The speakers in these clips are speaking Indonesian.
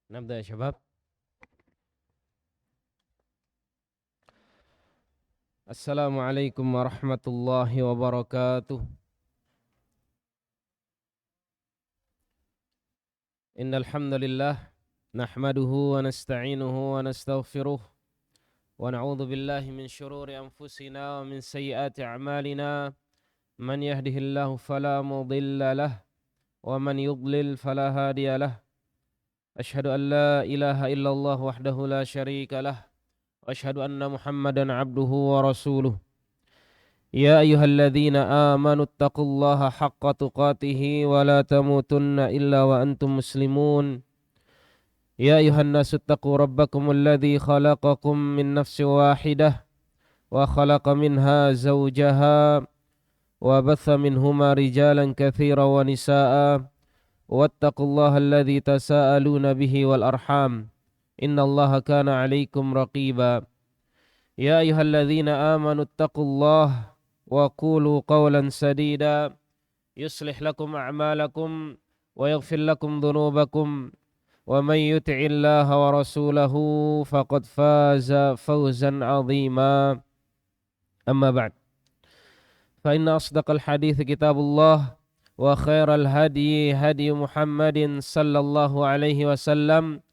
نبدأ يا شباب. السلام عليكم ورحمة الله وبركاته. إن الحمد لله نحمده ونستعينه ونستغفره ونعوذ بالله من شرور أنفسنا ومن سيئات أعمالنا. من يهده الله فلا مضل له ومن يضلل فلا هادي له. أشهد أن لا إله إلا الله وحده لا شريك له وأشهد أن محمدا عبده ورسوله. يا أيها الذين آمنوا اتقوا الله حق تقاته ولا تموتن إلا وأنتم مسلمون. يا أيها الناس اتقوا ربكم الذي خلقكم من نفس واحدة وخلق منها زوجها وبث منهما رجالا كثيرا ونساء واتقوا الله الذي تساءلون به والأرحام إن الله كان عليكم رقيبا. يا أيها الذين آمنوا اتقوا الله وقولوا قولا سديدا يصلح لكم أعمالكم ويغفر لكم ذنوبكم ومن يطع الله ورسوله فقد فاز فوزا عظيما. أما بعد فإن أصدق الحديث كتاب الله وخير الهدي هدي محمد صلى الله عليه وسلم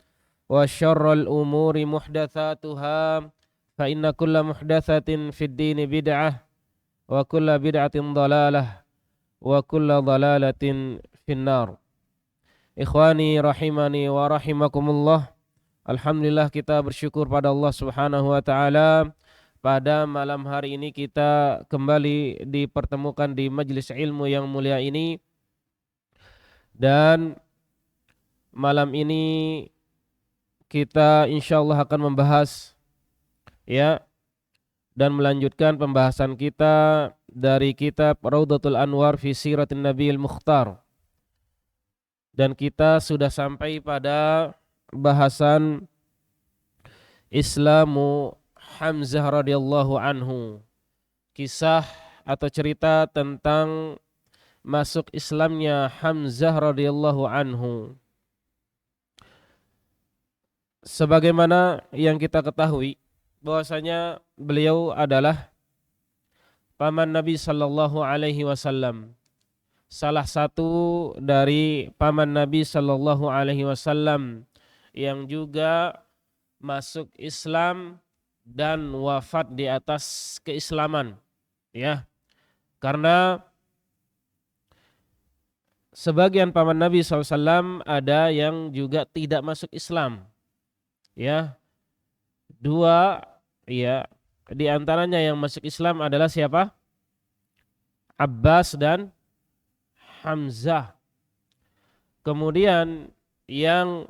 وشر الأمور محدثاتها فإن كل محدثة في الدين بدعة وكل بدعة ضلالة وكل ضلالة في النار. Ikhwani rahimani wa rahimakumullah. Alhamdulillah, kita bersyukur pada Allah Subhanahu wa taala. Pada malam hari ini kita kembali dipertemukan di majelis ilmu yang mulia ini. Dan malam ini kita insyaallah akan membahas dan melanjutkan pembahasan kita dari kitab Raudhatul Anwar fi Siratin Nabiyil Mukhtar. Dan kita sudah sampai pada bahasan Islamu Hamzah radhiyallahu anhu. Kisah atau cerita tentang masuk Islamnya Hamzah radhiyallahu anhu. Sebagaimana yang kita ketahui bahwasanya beliau adalah paman Nabi sallallahu alaihi wasallam. Salah satu dari paman Nabi sallallahu alaihi wasallam yang juga masuk Islam dan wafat di atas keislaman, ya. Karena sebagian paman Nabi SAW ada yang juga tidak masuk Islam, ya. Dua, ya, di antaranya yang masuk Islam adalah siapa? Abbas dan Hamzah. Kemudian yang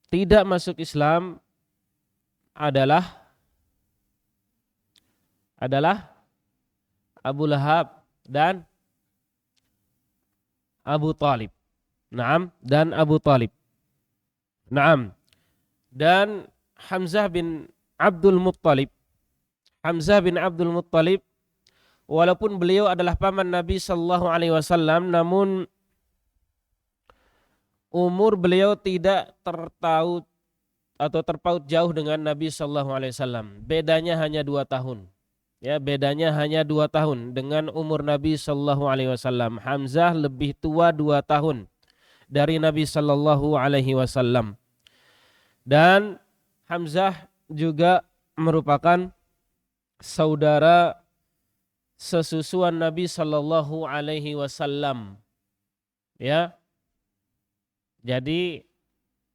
tidak masuk Islam adalah Abu Lahab dan Abu Talib. Naam, dan Abu Talib. Naam. Dan Hamzah bin Abdul Muttalib. Hamzah bin Abdul Muttalib, walaupun beliau adalah paman Nabi sallallahu alaihi wasallam, namun umur beliau tidak terpaut jauh dengan Nabi sallallahu alaihi wasallam. Bedanya hanya 2 tahun. Ya, bedanya hanya 2 tahun dengan umur Nabi sallallahu alaihi wasallam. Hamzah lebih tua 2 tahun dari Nabi sallallahu alaihi wasallam. Dan Hamzah juga merupakan saudara sesusuan Nabi sallallahu alaihi wasallam. Ya. Jadi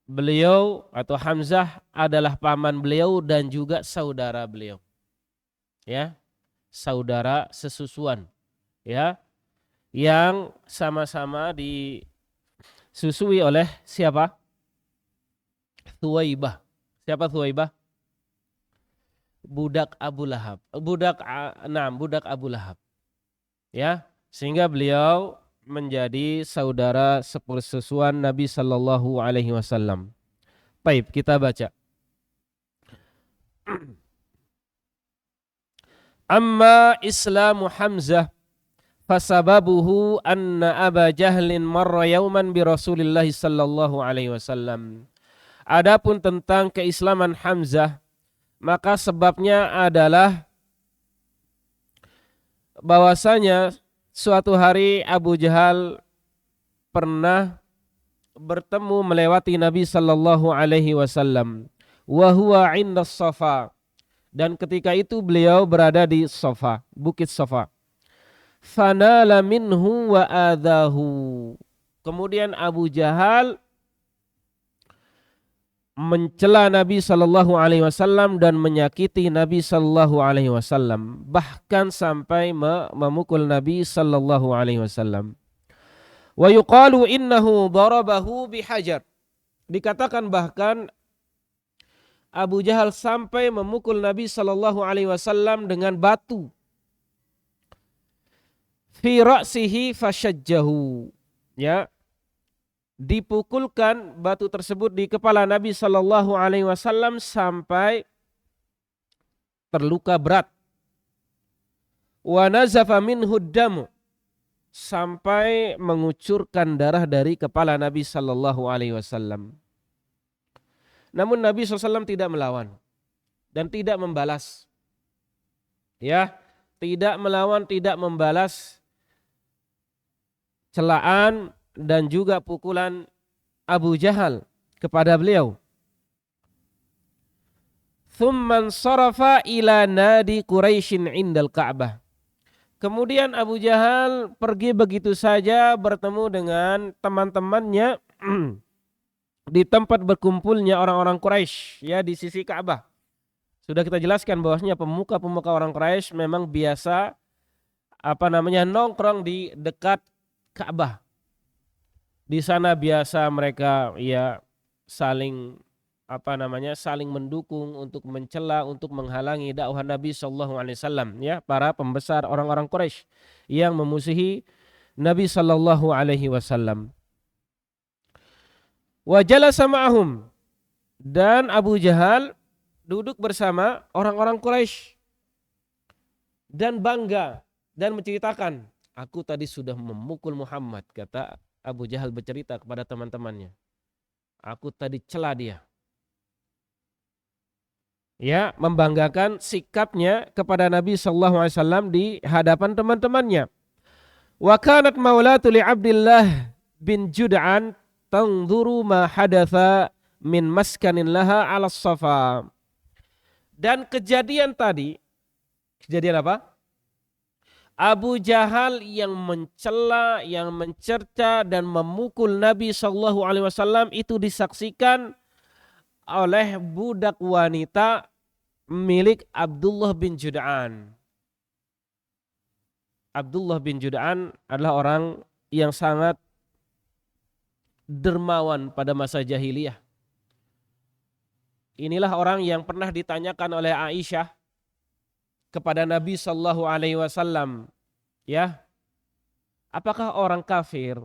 beliau atau Hamzah adalah paman beliau dan juga saudara beliau. Ya. Saudara sesusuan, ya. Yang sama-sama disusui oleh siapa? Thuwaibah. Siapa Thuwaibah? Budak Abu Lahab. Budak Abu Lahab. Ya, sehingga beliau menjadi saudara sepersusuan Nabi sallallahu alaihi wasallam. Baik, kita baca. Amma Islamu Hamzah fasababuhu anna Aba Jahlin marra yauman bi Rasulillah sallallahu alaihi wasallam. Adapun tentang keislaman Hamzah, maka sebabnya adalah bahwasanya suatu hari Abu Jahal pernah bertemu melewati Nabi sallallahu alaihi wasallam wa huwa 'inda Safa, dan ketika itu beliau berada di Safa, bukit Safa. Fanala minhu wa adahu. Kemudian Abu Jahal mencela Nabi sallallahu alaihi wasallam dan menyakiti Nabi sallallahu alaihi wasallam, bahkan sampai memukul Nabi sallallahu alaihi wasallam. Wa yuqalu innahu darabahu bihajar. Dikatakan bahkan Abu Jahal sampai memukul Nabi sallallahu alaihi wasallam dengan batu. Fi ra'sihi fashajjahu. Ya. Dipukulkan batu tersebut di kepala Nabi sallallahu alaihi wasallam sampai terluka berat. Wa nazafa minhu damu, sampai mengucurkan darah dari kepala Nabi sallallahu alaihi wasallam. Namun Nabi SAW tidak melawan dan tidak membalas. Ya, tidak melawan, tidak membalas celaan dan juga pukulan Abu Jahal kepada beliau. Thumman sarafa ila nadi Quraisyin indal Ka'bah. Kemudian Abu Jahal pergi begitu saja bertemu dengan teman-temannya di tempat berkumpulnya orang-orang Quraisy, ya, di sisi Ka'bah. Sudah kita jelaskan bahwasanya pemuka-pemuka orang Quraisy memang biasa nongkrong di dekat Ka'bah. Di sana biasa mereka ya saling saling mendukung untuk mencela, untuk menghalangi dakwah Nabi sallallahu alaihi wasallam, ya, para pembesar orang-orang Quraisy yang memusuhi Nabi sallallahu alaihi wasallam. Wa jalasa ma'ahum, dan Abu Jahal duduk bersama orang-orang Quraisy dan bangga dan menceritakan, aku tadi sudah memukul Muhammad, kata Abu Jahal bercerita kepada teman-temannya. Aku tadi cela dia. Ya, membanggakan sikapnya kepada Nabi sallallahu alaihi wasallam di hadapan teman-temannya. Wa kanat maulatu li Abdullah bin Jud'an tanzuru ma hadatsa min maskanin laha 'ala Safa. Dan kejadian tadi, kejadian apa? Abu Jahal yang mencela, yang mencerca dan memukul Nabi sallallahu alaihi wasallam itu disaksikan oleh budak wanita milik Abdullah bin Jud'an. Abdullah bin Jud'an adalah orang yang sangat dermawan pada masa jahiliyah. Inilah orang yang pernah ditanyakan oleh Aisyah kepada Nabi sallallahu alaihi wasallam, ya, apakah orang kafir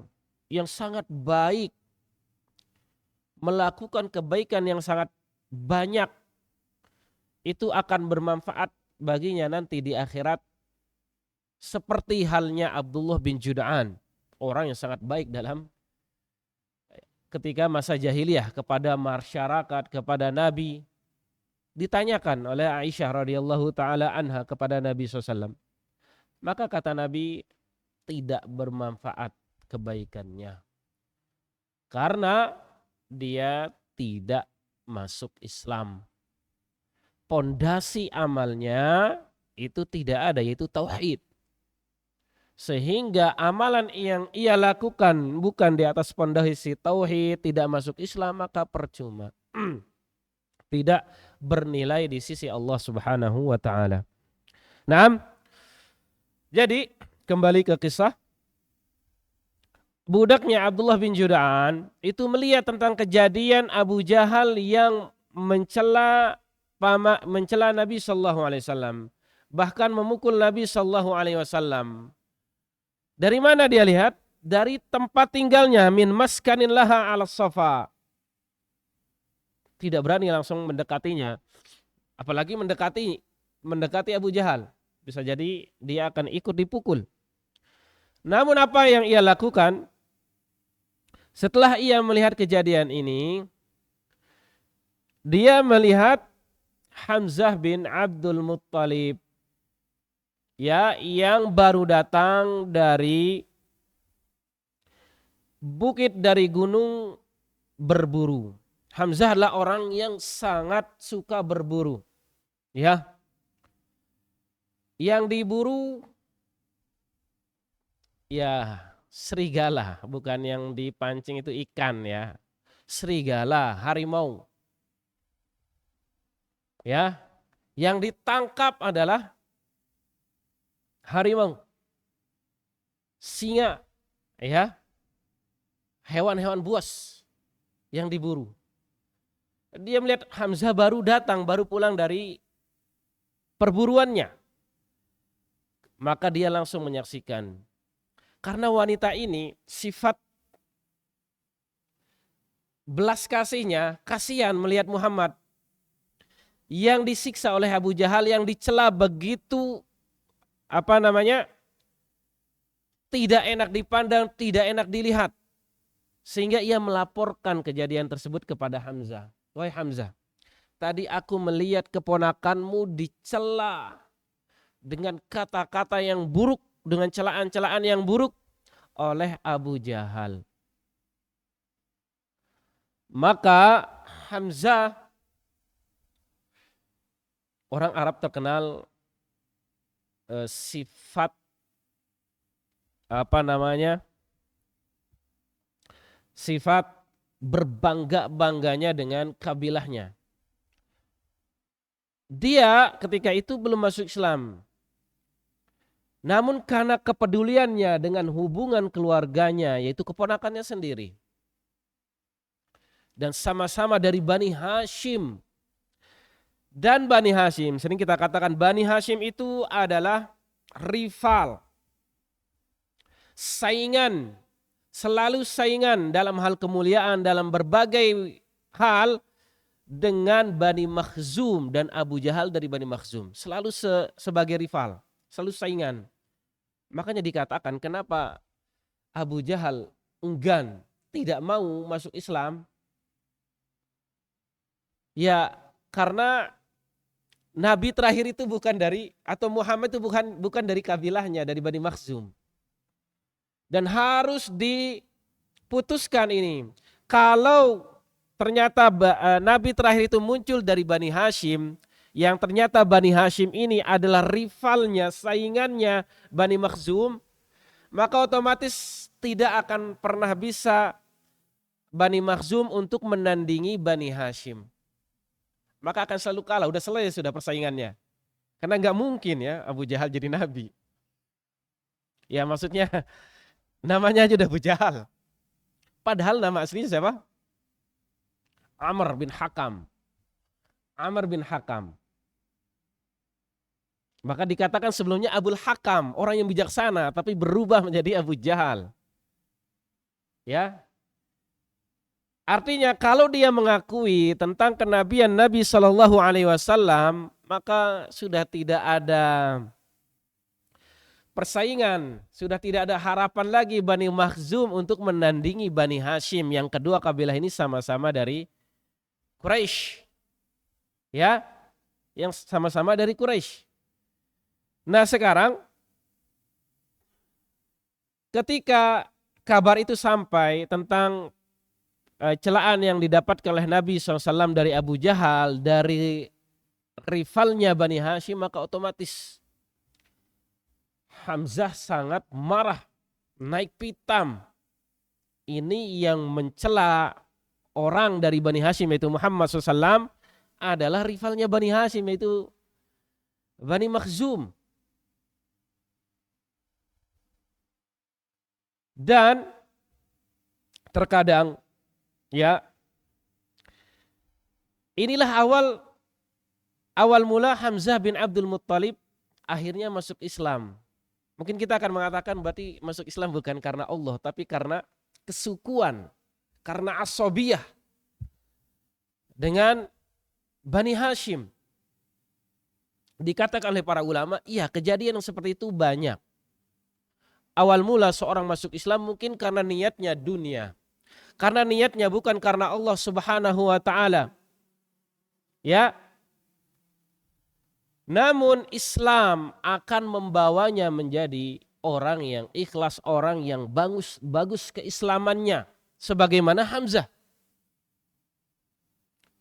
yang sangat baik, melakukan kebaikan yang sangat banyak, itu akan bermanfaat baginya nanti di akhirat seperti halnya Abdullah bin Jud'an, orang yang sangat baik dalam ketika masa jahiliyah kepada masyarakat, kepada Nabi. Ditanyakan oleh Aisyah radhiyallahu taala anha kepada Nabi SAW. Maka kata Nabi, tidak bermanfaat kebaikannya, karena dia tidak masuk Islam. Pondasi amalnya itu tidak ada, yaitu tauhid. Sehingga amalan yang ia lakukan bukan di atas pondasi tauhid, tidak masuk Islam, maka percuma. Tidak bernilai di sisi Allah Subhanahu wa taala. Naam. Jadi kembali ke kisah. Budaknya Abdullah bin Jud'an itu melihat tentang kejadian Abu Jahal yang mencela Nabi sallallahu alaihi wasallam, bahkan memukul Nabi sallallahu alaihi wasallam. Dari mana dia lihat? Dari tempat tinggalnya, min maskanin laha 'ala Safa. Tidak berani langsung mendekatinya, apalagi mendekati Abu Jahal. Bisa jadi dia akan ikut dipukul. Namun apa yang ia lakukan setelah ia melihat kejadian ini, dia melihat Hamzah bin Abdul Muttalib, ya, yang baru datang dari bukit, dari gunung, berburu. Hamzah adalah orang yang sangat suka berburu, ya. Yang diburu ya serigala, bukan yang dipancing itu ikan, ya. Serigala, harimau. Ya. Yang ditangkap adalah harimau, singa, ya. Hewan-hewan buas yang diburu. Dia melihat Hamzah baru datang, baru pulang dari perburuannya. Maka dia langsung menyaksikan. Karena wanita ini sifat belas kasihnya, kasihan melihat Muhammad yang disiksa oleh Abu Jahal, yang dicela begitu tidak enak dipandang, tidak enak dilihat. Sehingga ia melaporkan kejadian tersebut kepada Hamzah. Wahai Hamzah, tadi aku melihat keponakanmu dicela dengan kata-kata yang buruk, dengan celaan-celaan yang buruk oleh Abu Jahal. Maka Hamzah, orang Arab terkenal sifat sifat berbangga-bangganya dengan kabilahnya. Dia ketika itu belum masuk Islam. Namun karena kepeduliannya dengan hubungan keluarganya, yaitu keponakannya sendiri, dan sama-sama dari Bani Hashim. Dan Bani Hashim, sering kita katakan Bani Hashim itu adalah rival, saingan, selalu saingan dalam hal kemuliaan, dalam berbagai hal dengan Bani Makhzum dan Abu Jahal dari Bani Makhzum. Selalu sebagai rival, selalu saingan. Makanya dikatakan kenapa Abu Jahal enggan, tidak mau masuk Islam. Ya karena Nabi terakhir itu bukan dari, atau Muhammad itu bukan dari kabilahnya, dari Bani Makhzum. Dan harus diputuskan ini. Kalau ternyata Nabi terakhir itu muncul dari Bani Hashim, yang ternyata Bani Hashim ini adalah rivalnya, saingannya Bani Makhzum, maka otomatis tidak akan pernah bisa Bani Makhzum untuk menandingi Bani Hashim. Maka akan selalu kalah, udah selesai sudah persaingannya. Karena nggak mungkin ya Abu Jahal jadi nabi. Ya maksudnya namanya aja udah Abu Jahal. Padahal nama aslinya siapa? Amr bin Hakam. Amr bin Hakam. Maka dikatakan sebelumnya Abul Hakam, orang yang bijaksana, tapi berubah menjadi Abu Jahal. Ya. Artinya kalau dia mengakui tentang kenabian Nabi Shallallahu Alaihi Wasallam, maka sudah tidak ada persaingan, sudah tidak ada harapan lagi Bani Makhzum untuk menandingi Bani Hashim, yang kedua kabilah ini sama-sama dari Quraisy, ya, yang sama-sama dari Quraisy. Nah sekarang ketika kabar itu sampai tentang celaan yang didapatkan oleh Nabi SAW dari Abu Jahal, dari rivalnya Bani Hashim, maka otomatis Hamzah sangat marah, naik pitam. Ini yang mencela orang dari Bani Hashim yaitu Muhammad SAW adalah rivalnya Bani Hashim yaitu Bani Makhzum. Dan terkadang ya, inilah awal mula Hamzah bin Abdul Muttalib akhirnya masuk Islam. Mungkin kita akan mengatakan berarti masuk Islam bukan karena Allah, tapi karena kesukuan, karena asobiyah dengan Bani Hashim. Dikatakan oleh para ulama, iya kejadian yang seperti itu banyak. awal mula seorang masuk Islam mungkin karena niatnya dunia. Karena niatnya bukan karena Allah Subhanahu wa taala. Ya. Namun Islam akan membawanya menjadi orang yang ikhlas, orang yang bagus keislamannya. Sebagaimana Hamzah.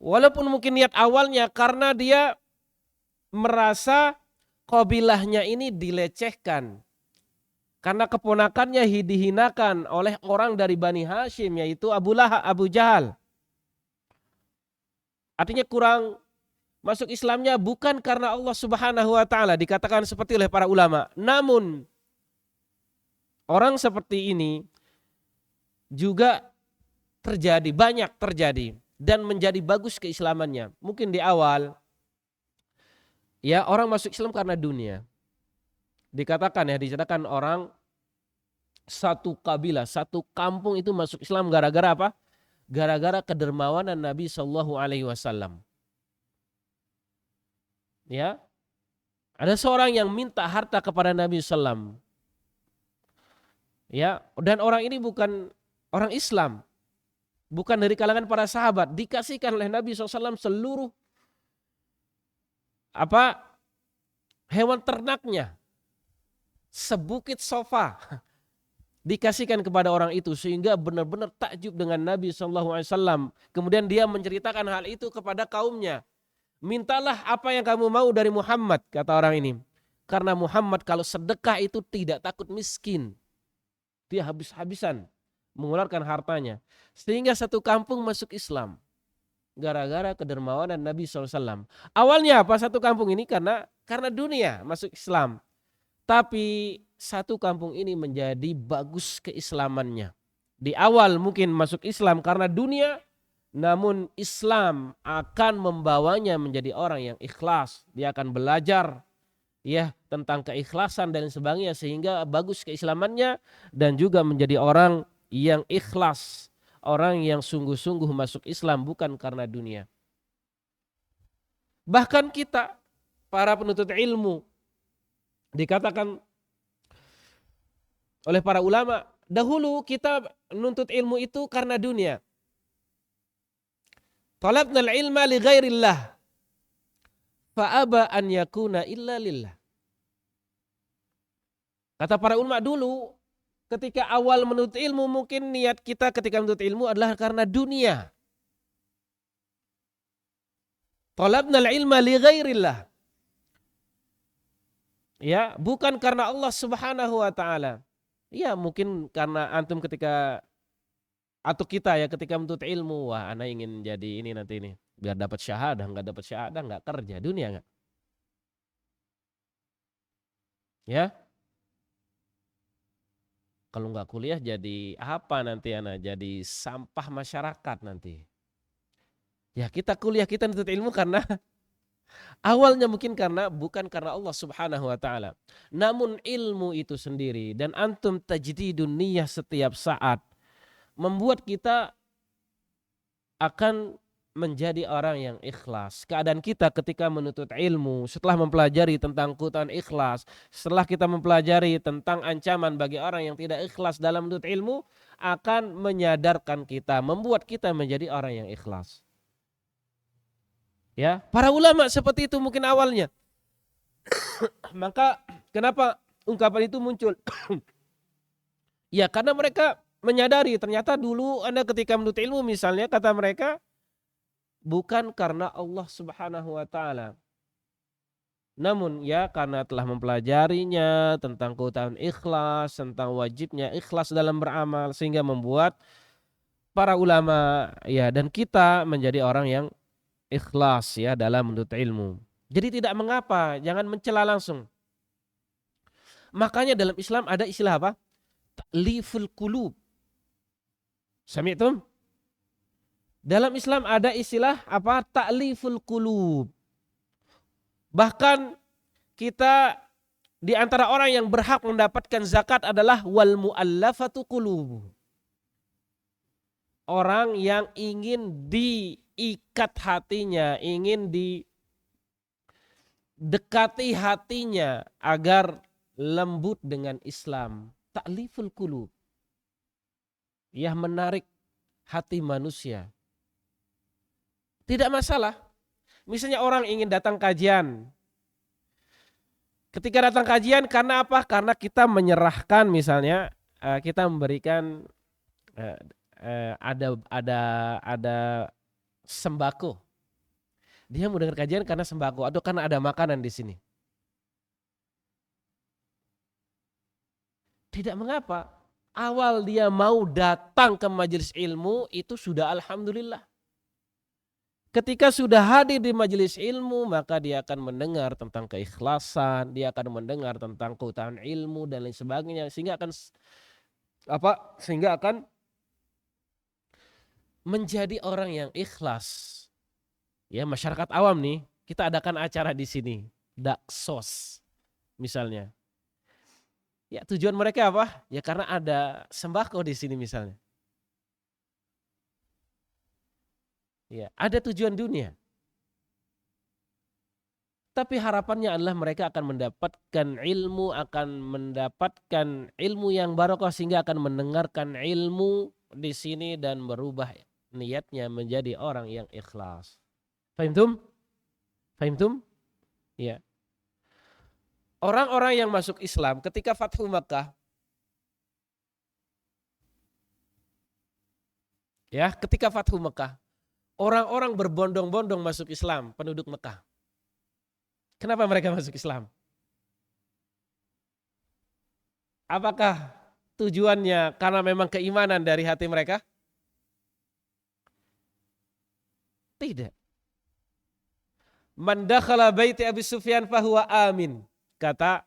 Walaupun mungkin niat awalnya karena dia merasa kabilahnya ini dilecehkan. Karena keponakannya dihinakan oleh orang dari Bani Hashim, yaitu Abu Jahal. Artinya kurang masuk Islamnya bukan karena Allah Subhanahu wa taala, dikatakan seperti oleh para ulama. Namun orang seperti ini juga banyak terjadi dan menjadi bagus keislamannya. Mungkin di awal ya orang masuk Islam karena dunia. Diceritakan orang satu kabilah, satu kampung itu masuk Islam gara-gara apa? Gara-gara kedermawanan Nabi Shallallahu Alaihi Wasallam. Ya, ada seorang yang minta harta kepada Nabi Sallam. Ya, dan orang ini bukan orang Islam, bukan dari kalangan para sahabat. Dikasihkan oleh Nabi SAW seluruh hewan ternaknya, sebukit sofa dikasihkan kepada orang itu, sehingga benar-benar takjub dengan Nabi SAW. Kemudian dia menceritakan hal itu kepada kaumnya. Mintalah apa yang kamu mau dari Muhammad, kata orang ini. Karena Muhammad kalau sedekah itu tidak takut miskin. Dia habis-habisan mengeluarkan hartanya. Sehingga satu kampung masuk Islam. Gara-gara kedermawanan Nabi SAW. Awalnya apa satu kampung ini? Karena dunia masuk Islam. Tapi satu kampung ini menjadi bagus keislamannya. Di awal mungkin masuk Islam karena dunia. Namun Islam akan membawanya menjadi orang yang ikhlas. Dia akan belajar ya tentang keikhlasan dan sebagainya sehingga bagus keislamannya dan juga menjadi orang yang ikhlas, orang yang sungguh-sungguh masuk Islam bukan karena dunia. Bahkan kita para penuntut ilmu dikatakan oleh para ulama, dahulu kita menuntut ilmu itu karena dunia. Talabnal ilma li ghairillah fa'aba an yakuna illa lillah. Kata para ulama dulu, ketika awal menuntut ilmu, mungkin niat kita ketika menuntut ilmu adalah karena dunia. Talabnal ilma li ghairillah. Ya, bukan karena Allah Subhanahu wa taala. Ya, mungkin karena antum atau kita ya ketika menuntut ilmu, wah ana ingin jadi ini nanti ini biar dapat syahadah, enggak dapat syahadah enggak kerja dunia enggak. Ya. Kalau enggak kuliah jadi apa nanti ana? Jadi sampah masyarakat nanti. Ya kita kuliah, kita menuntut ilmu karena awalnya mungkin bukan karena Allah Subhanahu wa taala. Namun ilmu itu sendiri dan antum tajdidun niyah setiap saat membuat kita akan menjadi orang yang ikhlas. Keadaan kita ketika menuntut ilmu, setelah mempelajari tentang keutamaan ikhlas, setelah kita mempelajari tentang ancaman bagi orang yang tidak ikhlas dalam menuntut ilmu, akan menyadarkan kita, membuat kita menjadi orang yang ikhlas. Ya, para ulama seperti itu mungkin awalnya. Maka kenapa ungkapan itu muncul? Ya, karena mereka menyadari ternyata dulu Anda ketika menuntut ilmu misalnya kata mereka bukan karena Allah Subhanahu wa taala. Namun ya karena telah mempelajarinya tentang keutamaan ikhlas, tentang wajibnya ikhlas dalam beramal sehingga membuat para ulama ya dan kita menjadi orang yang ikhlas ya dalam menuntut ilmu. Jadi tidak mengapa, jangan mencela langsung. Makanya dalam Islam ada istilah apa? Ta'liful qulub. Sami'tum? Dalam Islam ada istilah apa? Ta'liful qulub. Bahkan kita di antara orang yang berhak mendapatkan zakat adalah wal mu'allafatu qulubuh. Orang yang ingin diikat hatinya, ingin didekati hatinya agar lembut dengan Islam, ta'liful qulub, ya menarik hati manusia. Tidak masalah. Misalnya orang ingin datang kajian. Ketika datang kajian karena apa? Karena kita menyerahkan misalnya kita memberikan ada sembako. Dia mau dengar kajian karena sembako atau karena ada makanan di sini. Tidak mengapa. Awal dia mau datang ke majelis ilmu itu sudah alhamdulillah. Ketika sudah hadir di majelis ilmu, maka dia akan mendengar tentang keikhlasan, dia akan mendengar tentang keutamaan ilmu dan lain sebagainya, sehingga akan menjadi orang yang ikhlas. Ya, masyarakat awam nih, kita adakan acara di sini, daksos misalnya. Ya, tujuan mereka apa? Ya karena ada sembako di sini misalnya. Ya, ada tujuan dunia. Tapi harapannya adalah mereka akan mendapatkan ilmu yang barokah sehingga akan mendengarkan ilmu di sini dan berubah niatnya menjadi orang yang ikhlas. Fahimtum? Fahimtum? Ya. Orang-orang yang masuk Islam ketika Fathu Makkah, ya, ketika Fathu Makkah, orang-orang berbondong-bondong masuk Islam, penduduk Mekah. Kenapa mereka masuk Islam? Apakah tujuannya karena memang keimanan dari hati mereka? Tidak. Man dakhala baiti Abi Sufyan fahuwa amin. Kata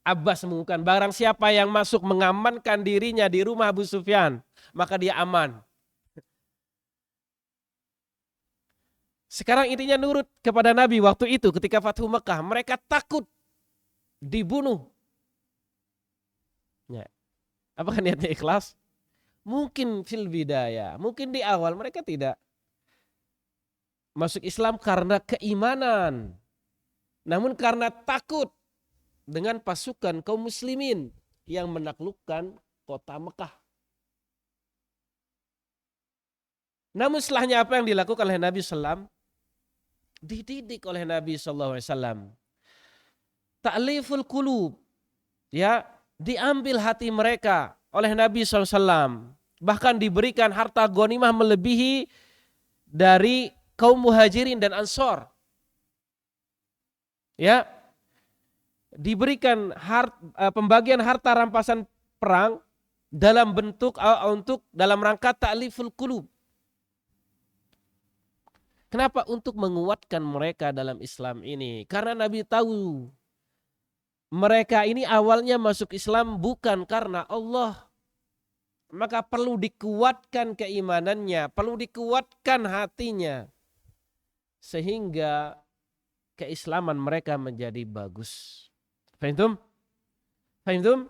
Abbas mengumumkan, barang siapa yang masuk mengamankan dirinya di rumah Abu Sufyan, maka dia aman. Sekarang intinya nurut kepada Nabi waktu itu ketika Fathu Mekah. Mereka takut dibunuh. Ya. Apakah niatnya ikhlas? Mungkin fil bidayah, mungkin di awal mereka tidak masuk Islam karena keimanan. Namun karena takut dengan pasukan kaum muslimin yang menaklukkan kota Mekah. Namun setelahnya apa yang dilakukan oleh Nabi SAW? Dididik oleh Nabi SAW. Ta'liful qulub. Ya, diambil hati mereka oleh Nabi SAW. Bahkan diberikan harta ghanimah melebihi dari kaum muhajirin dan ansor. Ya, diberikan pembagian harta rampasan perang dalam bentuk dalam rangka ta'liful qulub. Kenapa? Untuk menguatkan mereka dalam Islam ini. Karena Nabi tahu mereka ini awalnya masuk Islam bukan karena Allah. Maka perlu dikuatkan keimanannya, perlu dikuatkan hatinya. Sehingga keislaman mereka menjadi bagus. Fahimtum? Fahimtum?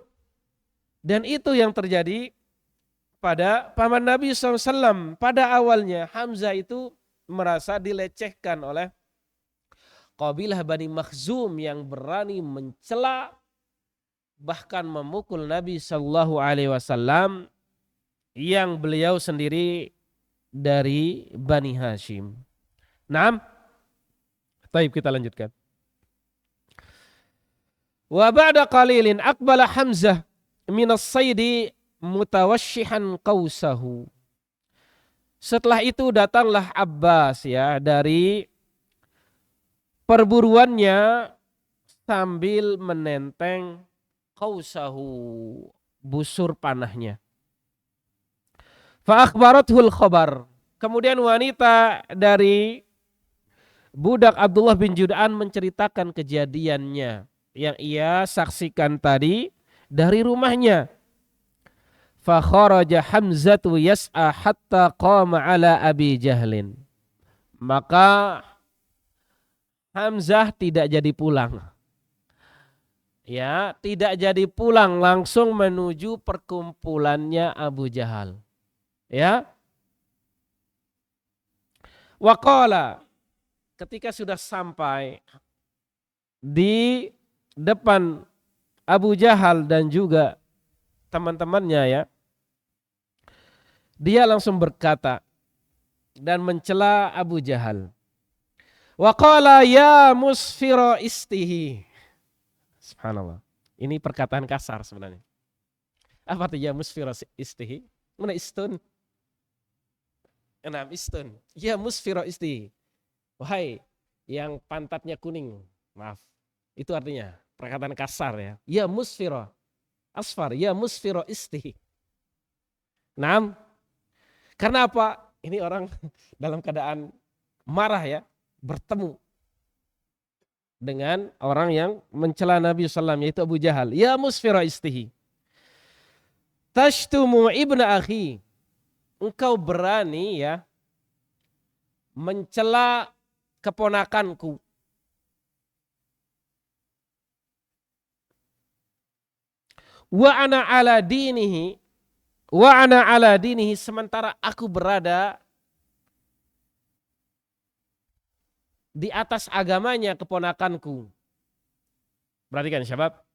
Dan itu yang terjadi pada paman Nabi SAW. Pada awalnya Hamzah itu merasa dilecehkan oleh kabilah Bani Makhzum yang berani mencela bahkan memukul Nabi SAW yang beliau sendiri dari Bani Hashim. Naam. Baik, kita lanjutkan. Wa ba'da qalilin aqbala Hamzah minas saydi mutawashshihan qausahu. Setelah itu datanglah Abbas ya dari perburuannya sambil menenteng qausahu, busur panahnya. Fa akhbarathul khabar. Kemudian wanita dari budak Abdullah bin Jud'an menceritakan kejadiannya yang ia saksikan tadi dari rumahnya. Fa kharaja Hamzatu yas'a hatta qama ala Abi Jahlin. Maka Hamzah tidak jadi pulang. Ya, tidak jadi pulang, langsung menuju perkumpulannya Abu Jahal. Ya. Wa qala, ketika sudah sampai di depan Abu Jahal dan juga teman-temannya ya, dia langsung berkata dan mencela Abu Jahal. Wa qala ya musfira istihi. Subhanallah. Ini perkataan kasar sebenarnya. Apa itu ya musfira istihi? Mana istun? Enam istun. Ya musfira istihi. Wahai yang pantatnya kuning. Maaf. Itu artinya perkataan kasar ya. Ya musfira. Asfar. Ya musfira istihi. Naam. Karena apa? Ini orang dalam keadaan marah ya. Bertemu dengan orang yang mencela Nabi SAW yaitu Abu Jahal. Ya musfira istihi. Tashtumu ibna akhi. Engkau berani ya mencela keponakanku. Wa ana ala dinihi. Wa ana ala dinihi. Sementara aku berada di atas agamanya keponakanku. Perhatikan syabab.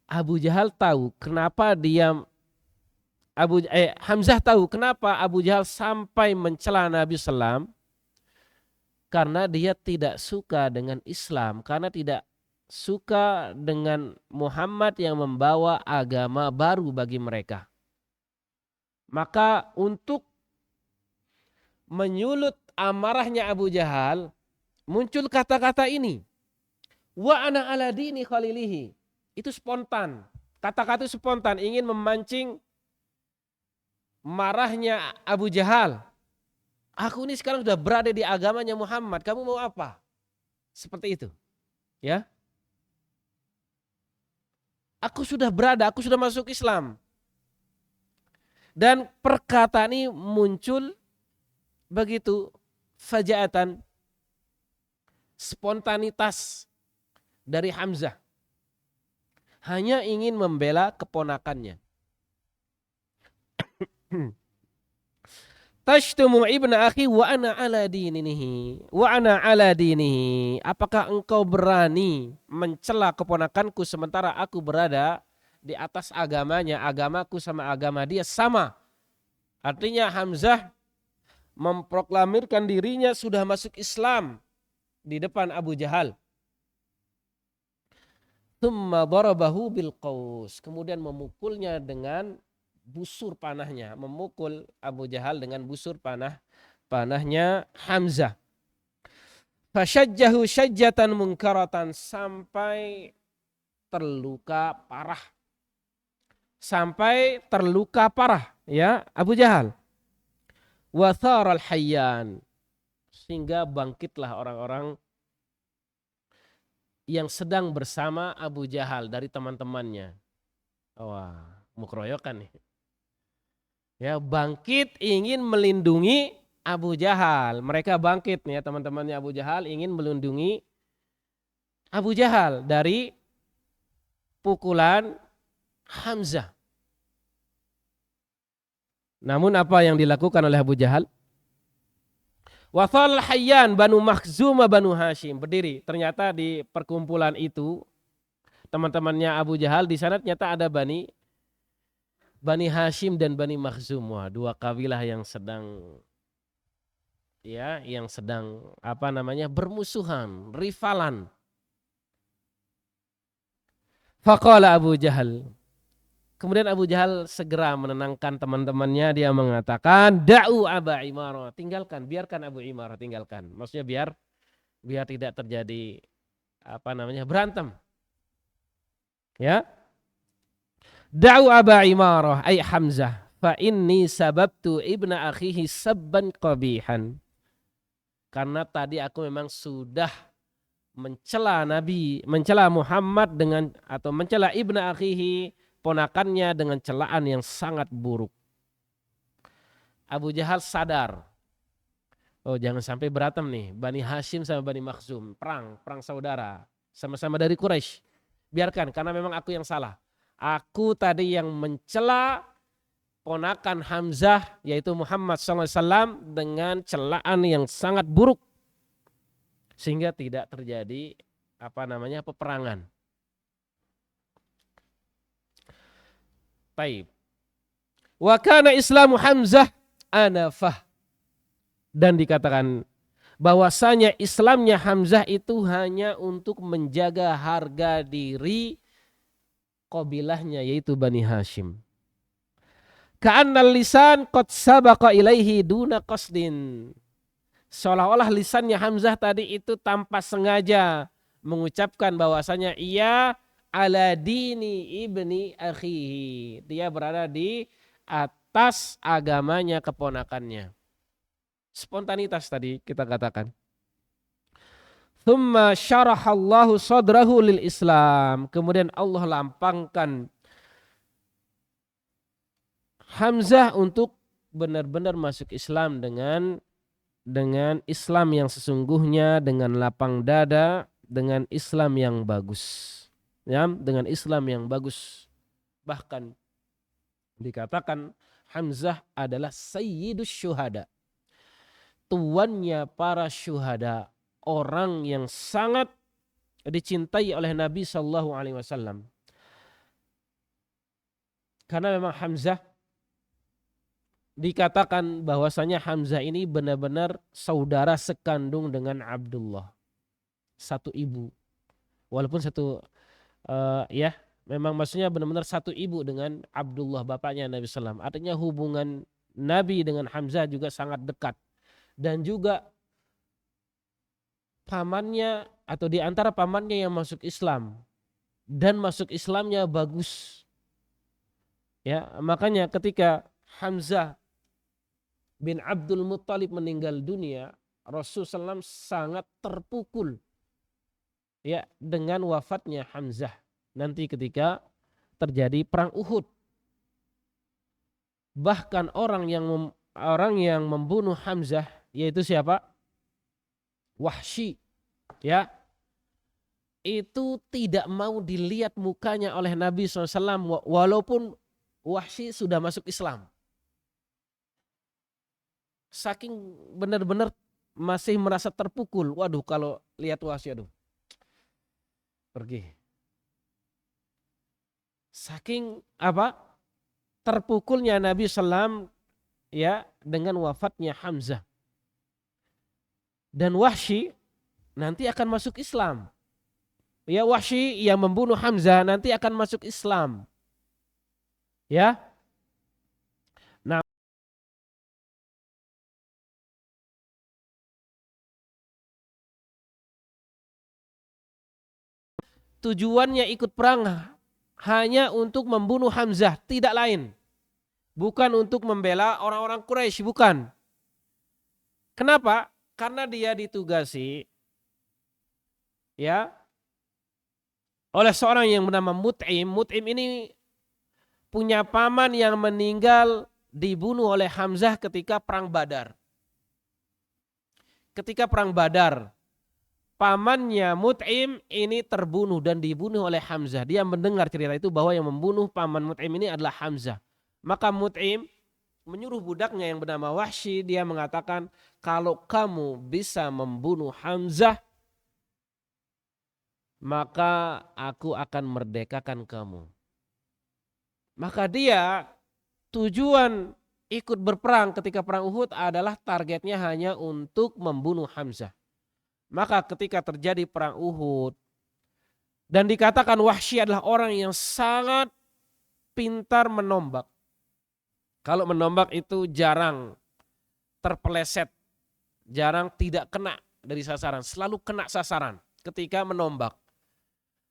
Abu Jahal tahu kenapa Hamzah tahu kenapa Abu Jahal sampai mencela Nabi SAW. Karena dia tidak suka dengan Islam. Karena tidak suka dengan Muhammad yang membawa agama baru bagi mereka. Maka untuk menyulut amarahnya Abu Jahal, muncul kata-kata ini. Wa ana ala dini khalilihi. Itu spontan. Kata-kata itu spontan, ingin memancing marahnya Abu Jahal. Aku ini sekarang sudah berada di agamanya Muhammad, kamu mau apa? Seperti itu. Ya. Aku sudah berada, aku sudah masuk Islam. Dan perkataan ini muncul begitu fajaatan, spontanitas dari Hamzah. Hanya ingin membela keponakannya. Tashtumu ibna akhi wa ana ala dinihi. Wa ana ala dinihi. Apakah engkau berani mencela keponakanku sementara aku berada di atas agamanya, agamaku sama agama dia sama. Artinya Hamzah memproklamirkan dirinya sudah masuk Islam di depan Abu Jahal. Tsumma darabahu bil qaus. Kemudian memukulnya dengan busur panahnya, memukul Abu Jahal dengan busur panahnya Hamzah. Fasyajjahu syajjatan munkaratan, sampai terluka parah. Sampai terluka parah ya Abu Jahal. Wa tharal hayyan, sehingga bangkitlah orang-orang yang sedang bersama Abu Jahal dari teman-temannya. Wah, mukroyokan nih. Ya, bangkit ingin melindungi Abu Jahal. Mereka bangkit nih ya, teman-temannya Abu Jahal ingin melindungi Abu Jahal dari pukulan Hamzah. Namun apa yang dilakukan oleh Abu Jahal? Wathal hayyan Banu Makhzum Banu Hashim, berdiri. Ternyata di perkumpulan itu teman-temannya Abu Jahal, di sana ternyata ada Bani Hashim dan Bani Makhzum. Wah, dua kabilah yang sedang bermusuhan, rivalan. Faqala Abu Jahal. Kemudian Abu Jahal segera menenangkan teman-temannya, dia mengatakan, "Da'u Aba Imarah." Tinggalkan, biarkan Abu Imarah, tinggalkan. Maksudnya biar tidak terjadi berantem. Ya. Da'u Aba Imarah ay Hamzah, fa inni sababtu ibna akhihi sabban qabihan. Karena tadi aku memang sudah mencela Muhammad mencela ibna akhihi, ponakannya, dengan celaan yang sangat buruk. Abu Jahal sadar. Oh, jangan sampai berantem nih. Bani Hashim sama Bani Makhzum. Perang saudara. Sama-sama dari Quraisy. Biarkan, karena memang aku yang salah. Aku tadi yang mencela ponakan Hamzah, yaitu Muhammad SAW, dengan celaan yang sangat buruk. Sehingga tidak terjadi peperangan. Taib. Wa kana Islamu Hamzah anafah. Dan dikatakan bahwasanya Islamnya Hamzah itu hanya untuk menjaga harga diri qabilahnya yaitu Bani Hashim. Ka'annal lisan qad sabaqa ilaihi duna qasdin. Seolah-olah lisannya Hamzah tadi itu tanpa sengaja mengucapkan bahwasanya ia ala dini ibni akhihi. Dia berada di atas agamanya keponakannya. Spontanitas tadi kita katakan. Thumma syarahallahu sadrahu lil Islam. Kemudian Allah lampangkan Hamzah untuk benar-benar masuk Islam dengan Islam yang sesungguhnya, dengan lapang dada, dengan Islam yang bagus. Ya, dengan Islam yang bagus. Bahkan dikatakan Hamzah adalah sayyidus syuhada. Tuannya para syuhada, orang yang sangat dicintai oleh Nabi sallallahu alaihi wasallam. Karena memang Hamzah dikatakan bahwasanya Hamzah ini benar-benar saudara sekandung dengan Abdullah. Satu ibu. Walaupun satu ya, memang maksudnya benar-benar satu ibu dengan Abdullah bapaknya Nabi sallallahu alaihi wasallam. Artinya hubungan Nabi dengan Hamzah juga sangat dekat. Dan juga pamannya atau di antara pamannya yang masuk Islam dan masuk Islamnya bagus. Ya, makanya ketika Hamzah bin Abdul Muttalib meninggal dunia, Rasulullah SAW sangat terpukul ya dengan wafatnya Hamzah nanti ketika terjadi perang Uhud. Bahkan orang yang membunuh Hamzah yaitu siapa? Wahsy, ya, itu tidak mau dilihat mukanya oleh Nabi SAW walaupun Wahsy sudah masuk Islam. Saking benar-benar masih merasa terpukul. Waduh, kalau lihat Wahsy, aduh, pergi. Saking apa? Terpukulnya Nabi SAW ya dengan wafatnya Hamzah. Dan Wahsy nanti akan masuk Islam. Ya, Wahsy yang membunuh Hamzah nanti akan masuk Islam. Ya. Nah, tujuannya ikut perang hanya untuk membunuh Hamzah, tidak lain. Bukan untuk membela orang-orang Quraisy, bukan. Kenapa? Karena dia ditugasi ya oleh seorang yang bernama Mut'im. Mut'im ini punya paman yang meninggal dibunuh oleh Hamzah ketika perang Badar. Ketika perang Badar, pamannya Mut'im ini terbunuh dan dibunuh oleh Hamzah. Dia mendengar cerita itu bahwa yang membunuh paman Mut'im ini adalah Hamzah. Maka Mut'im menyuruh budaknya yang bernama Wahsy, dia mengatakan, kalau kamu bisa membunuh Hamzah, maka aku akan merdekakan kamu. Maka dia tujuan ikut berperang ketika perang Uhud adalah targetnya hanya untuk membunuh Hamzah. Maka ketika terjadi perang Uhud dan dikatakan Wahsy adalah orang yang sangat pintar menombak. Kalau menombak itu jarang terpeleset, jarang tidak kena dari sasaran, selalu kena sasaran ketika menombak.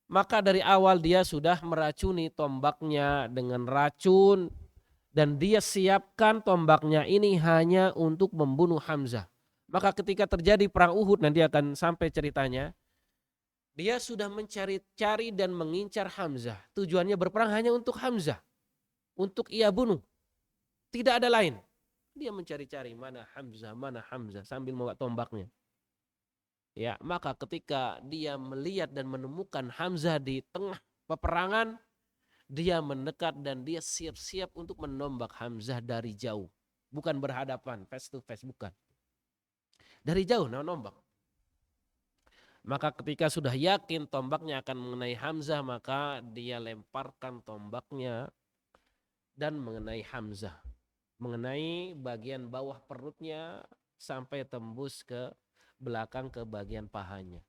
Maka dari awal dia sudah meracuni tombaknya dengan racun dan dia siapkan tombaknya ini hanya untuk membunuh Hamzah. Maka ketika terjadi perang Uhud, nanti akan sampai ceritanya, dia sudah mencari-cari dan mengincar Hamzah. Tujuannya berperang hanya untuk Hamzah, untuk ia bunuh. Tidak ada lain. Dia mencari-cari mana Hamzah sambil membawa tombaknya. Ya, maka ketika dia melihat dan menemukan Hamzah di tengah peperangan, dia mendekat dan dia siap-siap untuk menombak Hamzah dari jauh. Bukan berhadapan, face to face, bukan. Dari jauh nombak. Maka ketika sudah yakin tombaknya akan mengenai Hamzah, maka dia lemparkan tombaknya dan mengenai Hamzah, mengenai bagian bawah perutnya sampai tembus ke belakang ke bagian pahanya.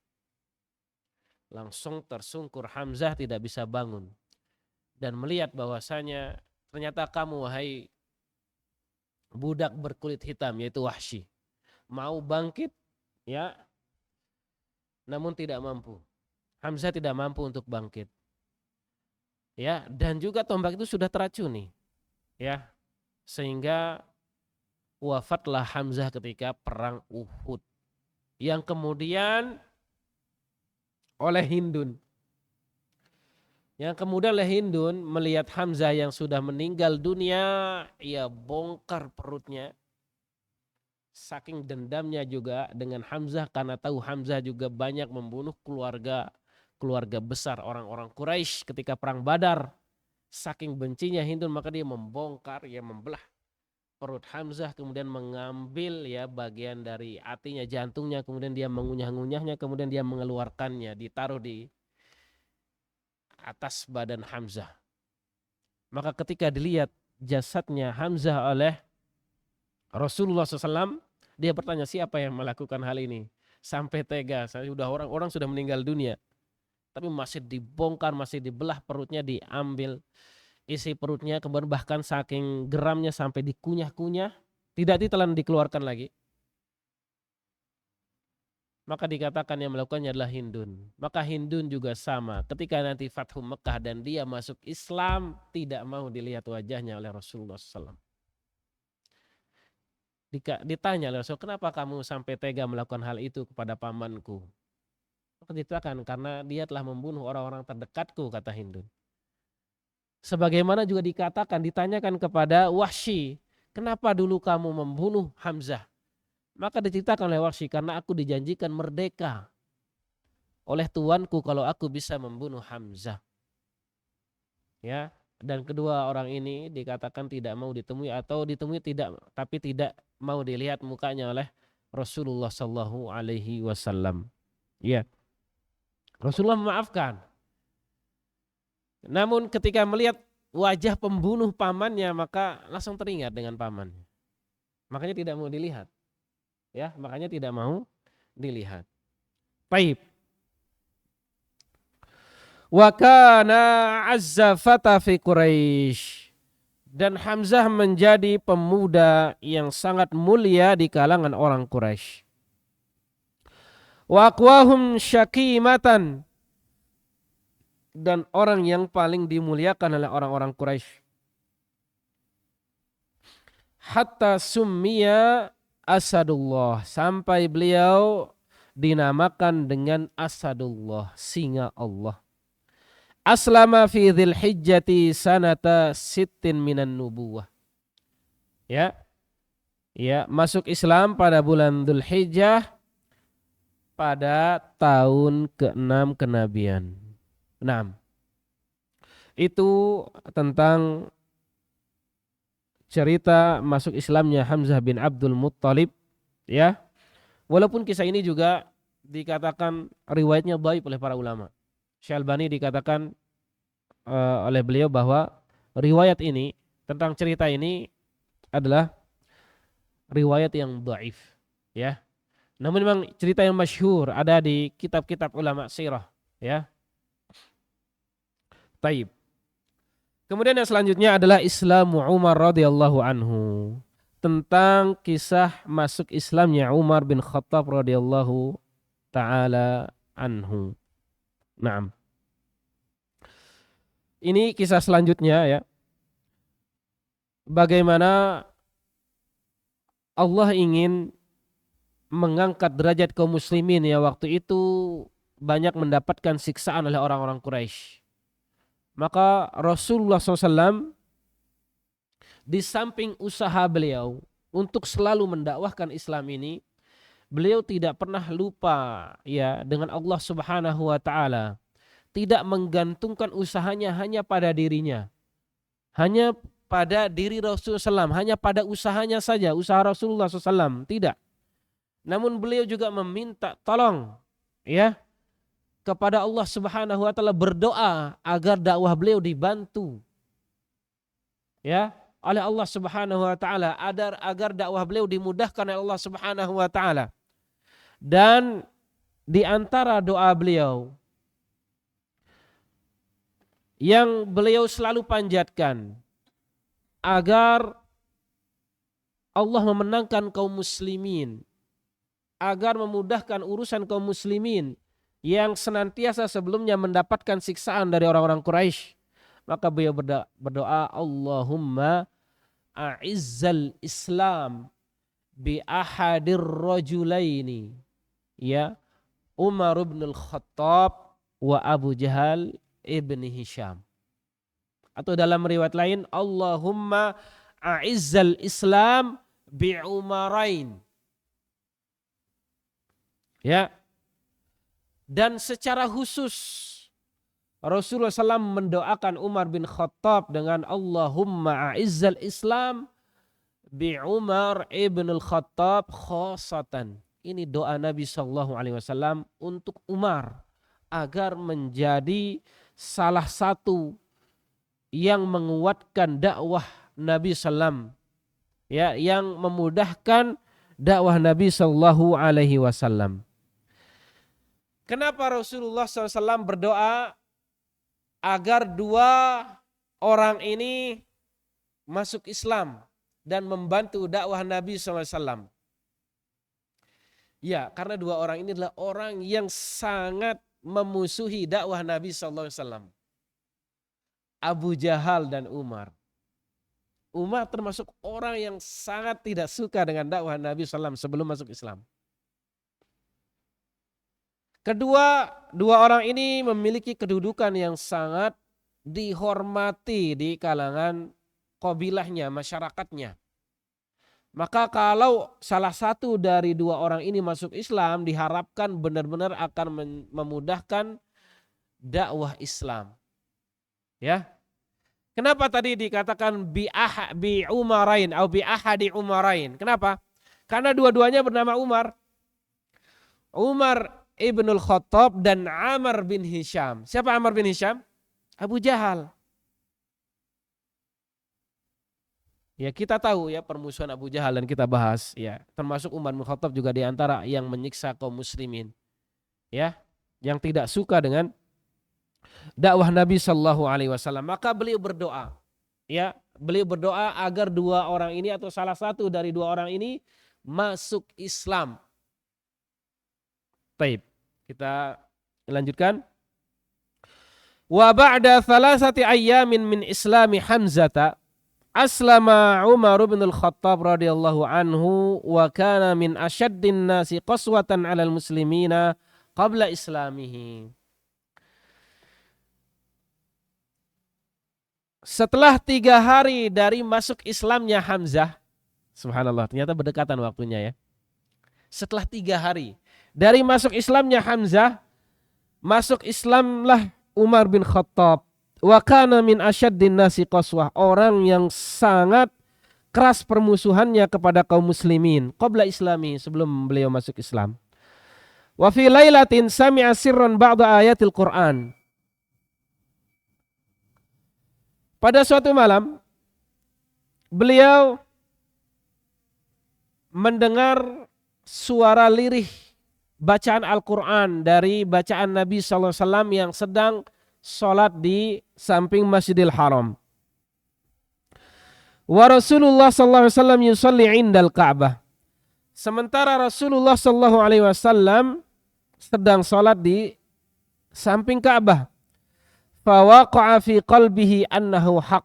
Langsung tersungkur Hamzah, tidak bisa bangun dan melihat bahwasanya ternyata kamu wahai budak berkulit hitam yaitu Wahsy mau bangkit ya, namun tidak mampu. Hamzah tidak mampu untuk bangkit. Ya, dan juga tombak itu sudah teracuni. Ya. Sehingga wafatlah Hamzah ketika perang Uhud. Yang kemudian oleh Hindun. Yang kemudian oleh Hindun melihat Hamzah yang sudah meninggal dunia, ia bongkar perutnya. Saking dendamnya juga dengan Hamzah, karena tahu Hamzah juga banyak membunuh keluarga besar orang-orang Quraisy ketika perang Badar. Saking bencinya Hindun, maka dia membongkar, ya membelah perut Hamzah, kemudian mengambil ya bagian dari hatinya, jantungnya, kemudian dia mengunyah-ngunyahnya, kemudian dia mengeluarkannya, ditaruh di atas badan Hamzah. Maka ketika dilihat jasadnya Hamzah oleh Rasulullah SAW, dia bertanya, siapa yang melakukan hal ini? Sampai tega, sudah orang sudah meninggal dunia, tapi masih dibongkar, masih dibelah perutnya, diambil isi perutnya, kemudian bahkan saking geramnya sampai dikunyah-kunyah, tidak ditelan, dikeluarkan lagi. Maka dikatakan yang melakukannya adalah Hindun. Maka Hindun juga sama, ketika nanti Fathu Mekah dan dia masuk Islam, tidak mau dilihat wajahnya oleh Rasulullah SAW. Ditanya oleh Rasul, kenapa kamu sampai tega melakukan hal itu kepada pamanku? Maka dikatakan, karena dia telah membunuh orang-orang terdekatku, kata Hindun. Sebagaimana juga dikatakan, ditanyakan kepada Wahsy, kenapa dulu kamu membunuh Hamzah? Maka diceritakan oleh Wahsy, karena aku dijanjikan merdeka oleh tuanku kalau aku bisa membunuh Hamzah. Ya, dan kedua orang ini dikatakan tidak mau ditemui, atau ditemui tidak, tapi tidak mau dilihat mukanya oleh Rasulullah Sallallahu Alaihi Wasallam. Ya, Rasulullah memaafkan. Namun ketika melihat wajah pembunuh pamannya, maka langsung teringat dengan pamannya. Makanya tidak mau dilihat. Ya, makanya tidak mau dilihat. Baik. Wa kana azza fata fi Quraisy. Dan Hamzah menjadi pemuda yang sangat mulia di kalangan orang Quraisy. Wa aqwahum syakimatan, dan orang yang paling dimuliakan oleh orang-orang Quraisy. Hatta summiya Asadullah, sampai beliau dinamakan dengan Asadullah, singa Allah. Aslama fi Dzulhijjati sanata sittin minan nubuwah. Ya. Ya, masuk Islam pada bulan Dzulhijjah pada tahun ke-6 kenabian. 6. Itu tentang cerita masuk Islamnya Hamzah bin Abdul Muttalib, ya. Walaupun kisah ini juga dikatakan riwayatnya dhaif oleh para ulama. Syalbani dikatakan oleh beliau bahwa riwayat ini tentang cerita ini adalah riwayat yang dhaif, ya. Namun memang cerita yang masyhur ada di kitab-kitab ulama sirah, ya. Taib. Kemudian yang selanjutnya adalah Islamu Umar radhiyallahu anhu, tentang kisah masuk Islamnya Umar bin Khattab radhiyallahu taala anhu. Naam. Ini kisah selanjutnya, ya. Bagaimana Allah ingin mengangkat derajat kaum muslimin, ya, waktu itu banyak mendapatkan siksaan oleh orang-orang Quraisy. Maka Rasulullah SAW di samping usaha beliau untuk selalu mendakwahkan Islam ini, beliau tidak pernah lupa, ya, dengan Allah Subhanahu wa taala. Tidak menggantungkan usahanya hanya pada dirinya, hanya pada diri Rasulullah SAW, hanya pada usahanya saja, usaha Rasulullah SAW, tidak. Namun beliau juga meminta tolong, ya, kepada Allah Subhanahu wa taala, berdoa agar dakwah beliau dibantu ya oleh Allah Subhanahu wa taala agar dakwah beliau dimudahkan oleh Allah Subhanahu wa taala. Dan di antara doa beliau yang beliau selalu panjatkan agar Allah memenangkan kaum muslimin, agar memudahkan urusan kaum muslimin yang senantiasa sebelumnya mendapatkan siksaan dari orang-orang Quraisy. Maka beliau berdoa, Allahumma a'izzal Islam bi ahadir rajulaini, ya, Umar bin al-Khattab wa Abu Jahal ibn Hisham. Atau dalam riwayat lain, Allahumma a'izzal Islam bi Umarain. Ya. Dan secara khusus Rasulullah SAW mendoakan Umar bin Khattab dengan Allahumma a'izzal Islam bi Umar ibn al-Khattab khosatan. Ini doa Nabi SAW untuk Umar agar menjadi salah satu yang menguatkan dakwah Nabi SAW, ya, yang memudahkan dakwah Nabi SAW. Kenapa Rasulullah SAW berdoa agar dua orang ini masuk Islam dan membantu dakwah Nabi SAW? Ya, karena dua orang ini adalah orang yang sangat memusuhi dakwah Nabi SAW. Abu Jahal dan Umar. Umar termasuk orang yang sangat tidak suka dengan dakwah Nabi SAW sebelum masuk Islam. Dua orang ini memiliki kedudukan yang sangat dihormati di kalangan kabilahnya, masyarakatnya. Maka kalau salah satu dari dua orang ini masuk Islam, diharapkan benar-benar akan memudahkan dakwah Islam. Ya. Kenapa tadi dikatakan bi Umarain atau bi ahadi Umarain? Kenapa? Karena dua-duanya bernama Umar. Umar ibnul Khattab dan Amr bin Hisham. Siapa Amr bin Hisham? Abu Jahal. Ya, kita tahu ya permusuhan Abu Jahal dan kita bahas ya. Termasuk Umar bin Khattab juga di antara yang menyiksa kaum muslimin. Ya, yang tidak suka dengan dakwah Nabi Shallallahu Alaihi Wasallam. Maka beliau berdoa, ya, beliau berdoa agar dua orang ini atau salah satu dari dua orang ini masuk Islam. Baik, kita lanjutkan. Wa ba'da thalathati ayyamin min islami Hamzata aslama Umar bin al-Khattab radhiyallahu anhu wa kana min asyaddin nasi qaswatan 'alal muslimina qabla islamihi. Setelah 3 hari dari masuk Islamnya Hamzah, subhanallah, ternyata berdekatan waktunya ya. Setelah 3 hari dari masuk Islamnya Hamzah, masuk Islamlah Umar bin Khattab. Wa kana min asyaddin nasi qaswah, orang yang sangat keras permusuhannya kepada kaum muslimin qabla islami, sebelum beliau masuk Islam. Wa fi lailatin sami'a sirran ba'da ayatil Qur'an. Pada suatu malam beliau mendengar suara lirih bacaan Al-Quran dari bacaan Nabi SAW yang sedang sholat di samping Masjidil Haram. Wa Rasulullah SAW yusalli indal Ka'bah. Sementara Rasulullah SAW sedang sholat di samping Ka'bah. Fawaqa'a fi qalbihi annahu haq.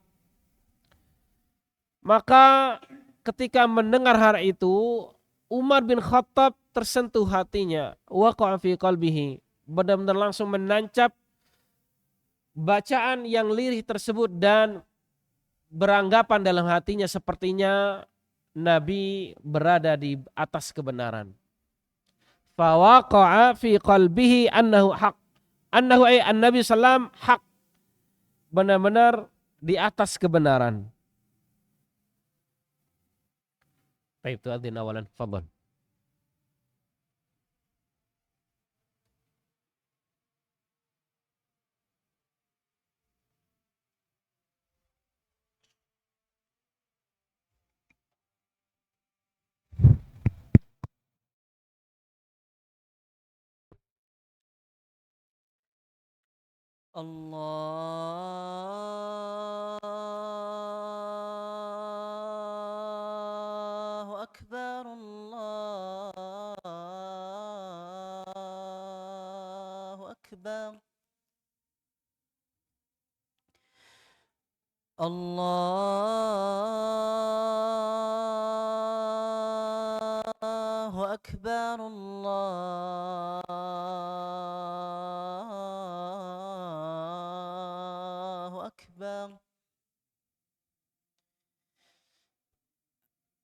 Maka ketika mendengar hal itu, Umar bin Khattab tersentuh hatinya. Waqa'a fi qalbihi, benar-benar langsung menancap bacaan yang lirih tersebut dan beranggapan dalam hatinya sepertinya Nabi berada di atas kebenaran. Fawaqa'a fi qalbihi annahu haq. Annahu ay an-Nabi sallam haq. Benar-benar di atas kebenaran. Baik, itu adzin awalan, fadhal. الله أكبر الله أكبر الله أكبر الله أكبر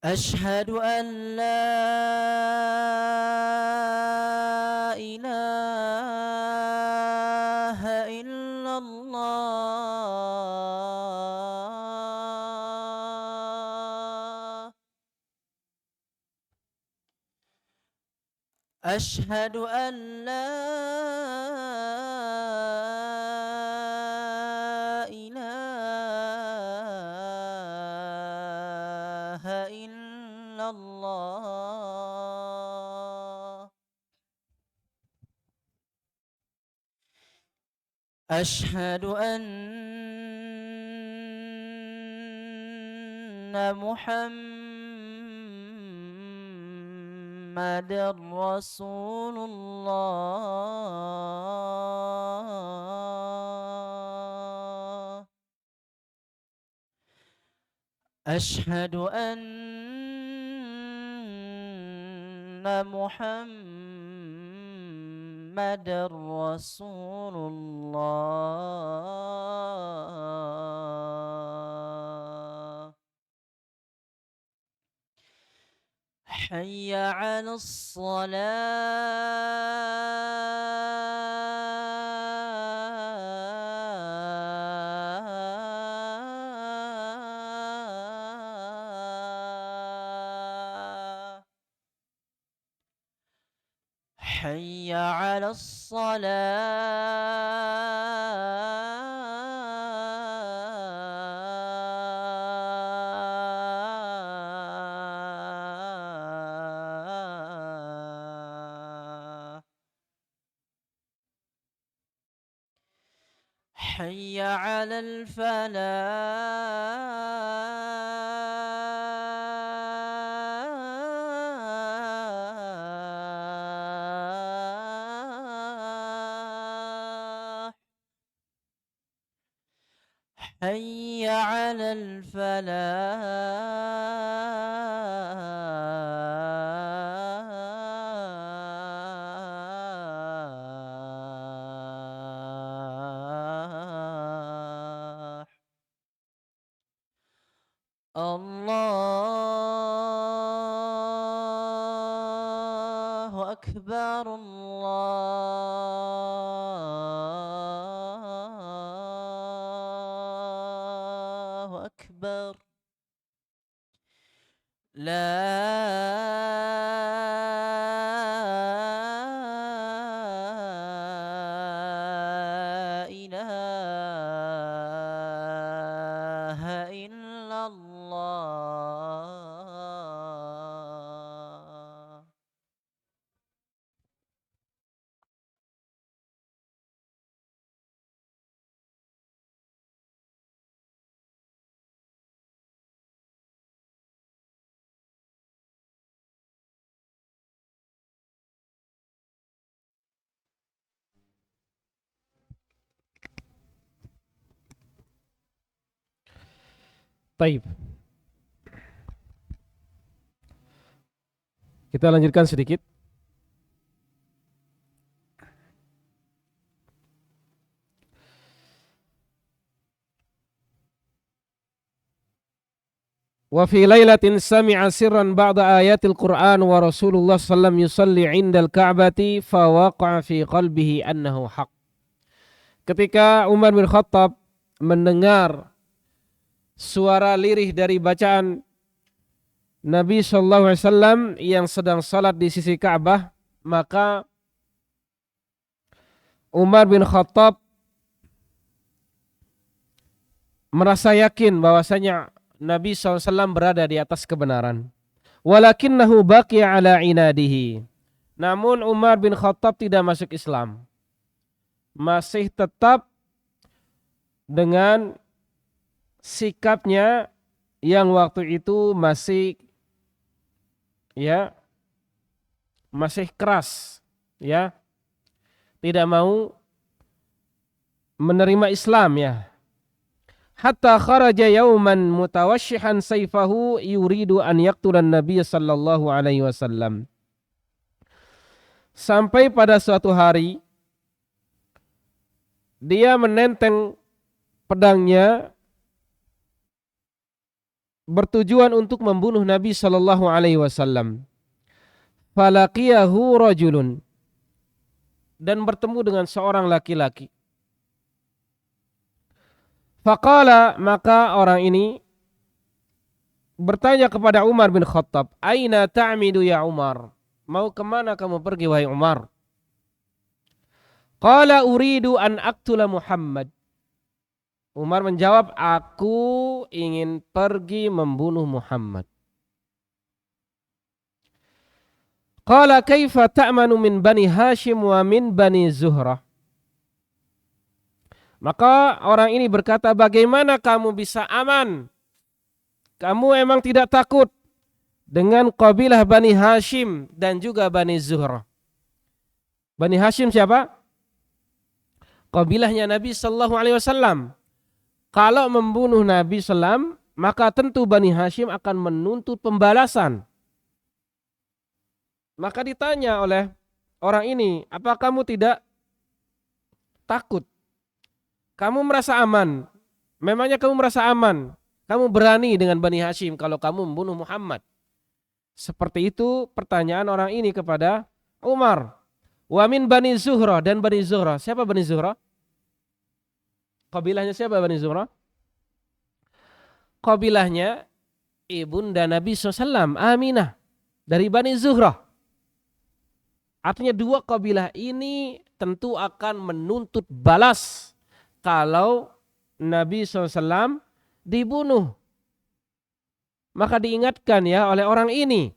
أشهد أن لا إله إلا الله أشهد أن لا إله إلا الله أشهد أن محمد رسول الله أشهد أن محمد رسول الله حي على الصلاة حي على الصلاة حي على الفلاح حي على الفلاح الله أكبر الله أكبر لا إله إلا الله Taib. Kita lanjutkan sedikit. Wa fi lailatin sami'a sirran ba'da ayatil Qur'an wa Rasulullah sallam yusalli 'indal Ka'bati fa waqa'a fi qalbihi annahu haq. Ketika Umar bin Khattab mendengar suara lirih dari bacaan Nabi SAW yang sedang salat di sisi Ka'bah, maka Umar bin Khattab merasa yakin bahwasanya Nabi SAW berada di atas kebenaran. Walakinnahu baqiya ala inadihi. Namun Umar bin Khattab tidak masuk Islam. Masih tetap dengan sikapnya yang waktu itu masih keras, ya, tidak mau menerima Islam, ya. Hatta kharaja yauman mutawashshihan sayfahu yuridu an yaqtula an-nabiy sallallahu alaihi wasallam. Sampai pada suatu hari dia menenteng pedangnya bertujuan untuk membunuh Nabi sallallahu alaihi wasallam. Falaqiyahu rajulun, dan bertemu dengan seorang laki-laki. Faqala, maka orang ini bertanya kepada Umar bin Khattab, "Aina ta'midu ya Umar?" Mau kemana kamu pergi wahai Umar? Qala uridu an aqtula Muhammad. Umar menjawab, aku ingin pergi membunuh Muhammad. Qala kaifa ta'manu min Bani Hashim wa min Bani Zuhrah? Maka orang ini berkata, bagaimana kamu bisa aman? Kamu emang tidak takut dengan kabilah Bani Hashim dan juga Bani Zuhrah. Bani Hashim siapa? Kabilahnya Nabi sallallahu alaihi wasallam. Kalau membunuh Nabi sallam, maka tentu Bani Hashim akan menuntut pembalasan. Maka ditanya oleh orang ini, apa kamu tidak takut? Kamu merasa aman? Memangnya kamu merasa aman? Kamu berani dengan Bani Hashim kalau kamu membunuh Muhammad? Seperti itu pertanyaan orang ini kepada Umar. Wa min Bani Zuhrah, dan Bani Zuhrah. Siapa Bani Zuhrah? Kabilahnya siapa Bani Zuhrah? Kabilahnya ibunda Nabi SAW, Aminah, dari Bani Zuhrah. Artinya dua kabilah ini tentu akan menuntut balas kalau Nabi SAW dibunuh. Maka diingatkan ya oleh orang ini.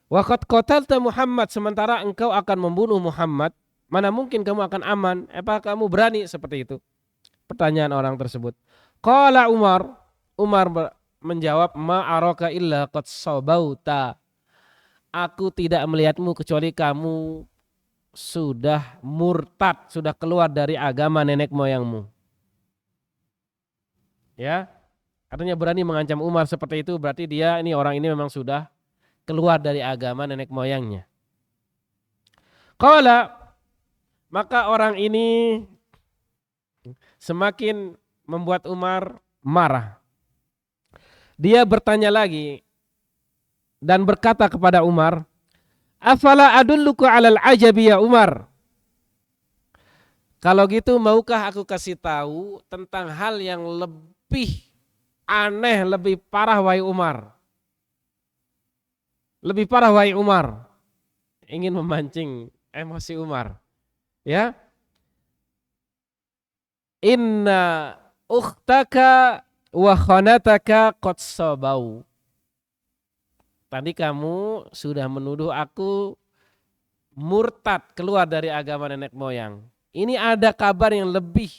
Waqad qatalta Muhammad, sementara engkau akan membunuh Muhammad. Mana mungkin kamu akan aman? Apa kamu berani seperti itu? Pertanyaan orang tersebut. Qala Umar menjawab, ma araka illa qad sabauta. Aku tidak melihatmu kecuali kamu sudah murtad, sudah keluar dari agama nenek moyangmu. Ya, artinya berani mengancam Umar seperti itu, berarti orang ini memang sudah keluar dari agama nenek moyangnya. Qala, maka orang ini semakin membuat Umar marah. Dia bertanya lagi dan berkata kepada Umar, afala adulluka alal ajabi ya Umar? Kalau gitu maukah aku kasih tahu tentang hal yang lebih aneh, lebih parah wahai Umar? Lebih parah wahai Umar. Ingin memancing emosi Umar. Ya. Inna ukhtaka wa khanataka qad sabau. Tadi kamu sudah menuduh aku murtad, keluar dari agama nenek moyang. Ini ada kabar yang lebih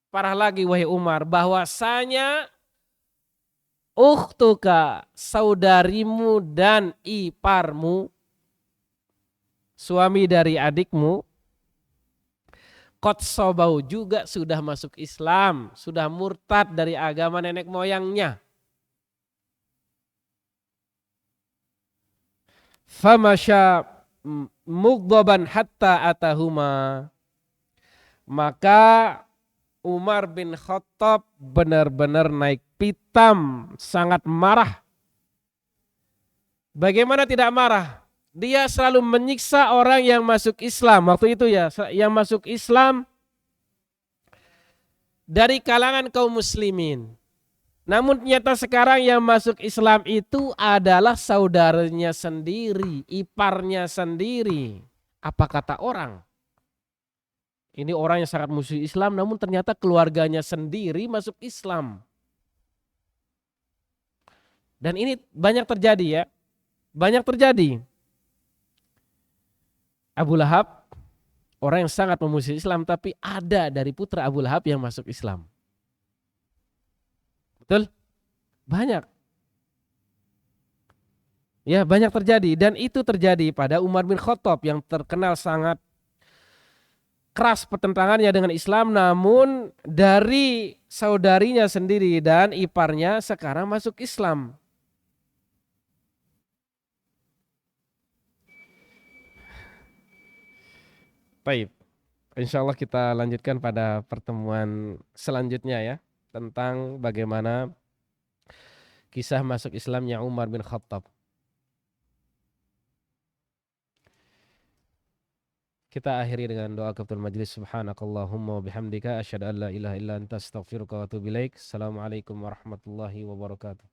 parah lagi wahai Umar, bahwasanya ukhtuka, saudarimu dan iparmu, suami dari adikmu, qad sabau, juga sudah masuk Islam, sudah murtad dari agama nenek moyangnya. Famasya mughdaban hatta atahuma. Maka Umar bin Khattab benar-benar naik pitam, sangat marah. Bagaimana tidak marah? Dia selalu menyiksa orang yang masuk Islam. Waktu itu ya, yang masuk Islam dari kalangan kaum muslimin. Namun ternyata sekarang yang masuk Islam itu adalah saudaranya sendiri, iparnya sendiri. Apa kata orang? Ini orang yang sangat musuh Islam, namun ternyata keluarganya sendiri masuk Islam. Dan ini banyak terjadi ya. Banyak terjadi. Abu Lahab orang yang sangat memusuhi Islam, tapi ada dari putra Abu Lahab yang masuk Islam. Betul? Banyak. Ya, banyak terjadi, dan itu terjadi pada Umar bin Khattab yang terkenal sangat keras pertentangannya dengan Islam, namun dari saudarinya sendiri dan iparnya sekarang masuk Islam. Baik, insya Allah kita lanjutkan pada pertemuan selanjutnya ya, tentang bagaimana kisah masuk Islamnya Umar bin Khattab. Kita akhiri dengan doa kafatul majlis. Subhanakallahumma wa bihamdika asyhadu an la ilaha illa anta astaghfiruka wa atubu ilaik. Assalamualaikum warahmatullahi wabarakatuh.